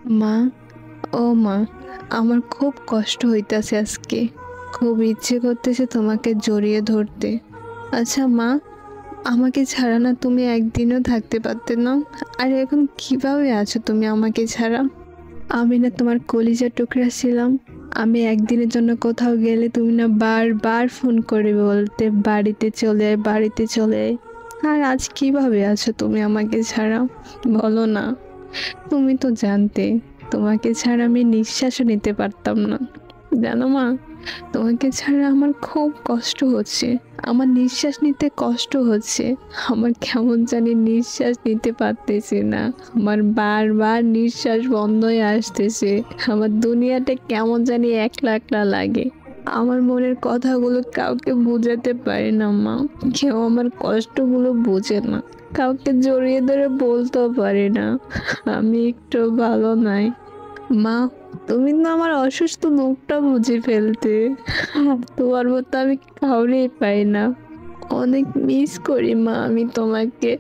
মা, ও মা, আমার খুব কষ্ট হইতাছে আজকে। খুব ইচ্ছে করতেছে তোমাকে জড়িয়ে ধরতে। আচ্ছা মা, আমাকে ছাড়া না তুমি একদিনও থাকতে পারতে না? আর এখন কিভাবে আছো তুমি আমাকে ছাড়া? আমি না তোমার কলিজার টুকরা ছিলাম। আমি একদিনের জন্য কোথাও গেলে তুমি না বারবার ফোন করে বলতে বাড়িতে চলে আয়, বাড়িতে চলে আয়। আর আজ কিভাবে আছো তুমি আমাকে ছাড়া? বলো না। তুমি তো জানতে তোমাকে ছাড়া আমি নিঃশ্বাসও নিতে পারতাম না। জানো মা, তোমাকে ছাড়া আমার খুব কষ্ট হচ্ছে। আমার নিঃশ্বাস নিতে কষ্ট হচ্ছে। আমার কেমন জানি নিঃশ্বাস নিতে পারতেছি না। আমার বারবার নিঃশ্বাস বন্ধ হয়ে আসতেছে। আমার দুনিয়াটা কেমন জানি একলা একলা লাগে। আমার মনের কথাগুলো কাউকে বোঝাতে পারি না মা। কেউ আমার কষ্টগুলো বোঝে না। কাউকে জড়িয়ে ধরে বলতেও পারি না আমি একটু ভালো নাই। মা, তুমি তো আমার অসুস্থ মুখটা বুঝে ফেলতে। তোমার মতো আমি কাউরেই পাই না। অনেক মিস করি মা আমি তোমাকে।